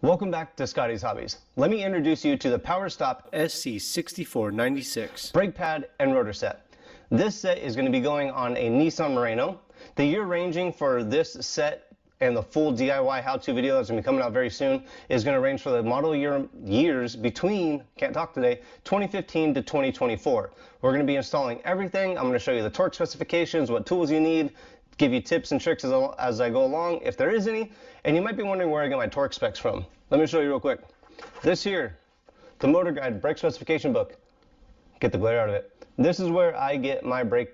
Welcome back to Scotties Hobbies. Let me introduce you to the PowerStop SC6496 brake pad and rotor set. This set is going to be going on a Nissan Murano. The year ranging for this set and the full DIY how-to video that's going to be coming out very soon is going to range for the model years between, can't talk today, 2015 to 2024. We're going to be installing everything. I'm going to show you the torque specifications, what tools you need, give you tips and tricks as I go along, if there is any. And you might be wondering where I get my torque specs from. Let me show you real quick. This here, the Motor Guide brake specification book. Get the glare out of it. This is where I get my brake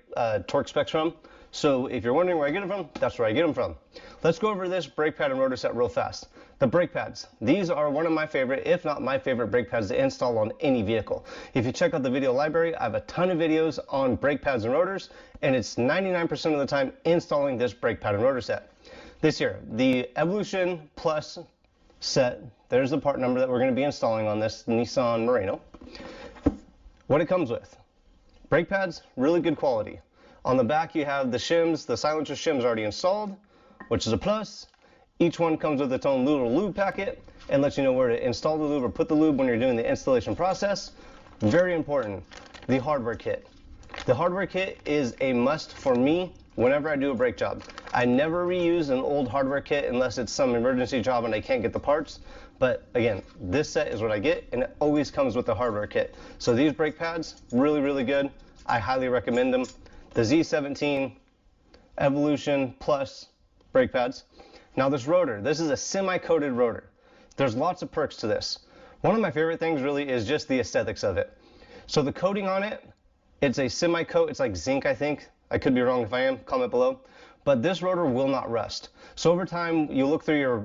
torque specs from. So if you're wondering where I get them from, that's where I get them from. Let's go over this brake pad and rotor set real fast. The brake pads. These are one of my favorite, if not my favorite brake pads to install on any vehicle. If you check out the video library, I have a ton of videos on brake pads and rotors, and it's 99% of the time installing this brake pad and rotor set. This here, the Evolution Plus set, there's the part number that we're going to be installing on this Nissan Murano. What it comes with. Brake pads, really good quality. On the back you have the shims, the silencer shims already installed, which is a plus. Each one comes with its own little lube packet and lets you know where to install the lube or put the lube when you're doing the installation process. Very important, the hardware kit. The hardware kit is a must for me whenever I do a brake job. I never reuse an old hardware kit unless it's some emergency job and I can't get the parts. But again, this set is what I get, and it always comes with the hardware kit. So these brake pads, really, really good. I highly recommend them. The Z17 Evolution Plus brake pads. Now this rotor, this is a semi-coated rotor. There's lots of perks to this. One of my favorite things really is just the aesthetics of it. So the coating on it, it's a semi-coat, it's like zinc, I think. I could be wrong if I am, comment below. But this rotor will not rust. So over time, you look through your,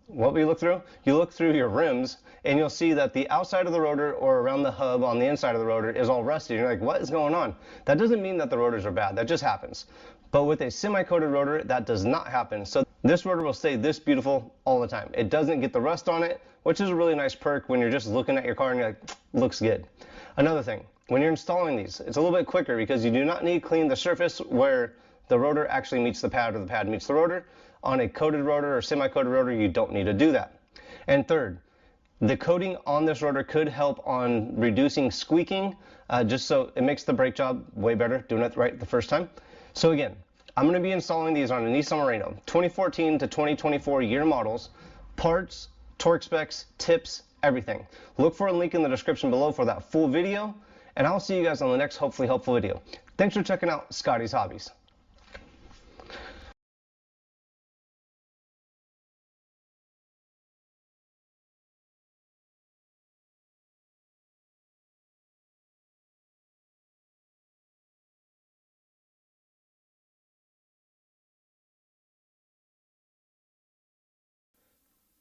what will you look through? You look through your rims, and you'll see that the outside of the rotor or around the hub on the inside of the rotor is all rusty. You're like, what is going on? That doesn't mean that the rotors are bad, that just happens. But with a semi-coated rotor, that does not happen. So this rotor will stay this beautiful all the time. It doesn't get the rust on it, which is a really nice perk when you're just looking at your car and you're like, looks good. Another thing, when you're installing these, it's a little bit quicker because you do not need to clean the surface where the rotor actually meets the pad or the pad meets the rotor. On a coated rotor or semi-coated rotor, you don't need to do that. And third, the coating on this rotor could help on reducing squeaking, just so it makes the brake job way better, doing it right the first time. So again, I'm going to be installing these on a Nissan Murano, 2014 to 2024 year models, parts, torque specs, tips, everything. Look for a link in the description below for that full video, and I'll see you guys on the next hopefully helpful video. Thanks for checking out Scotties Hobbies.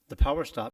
The PowerStop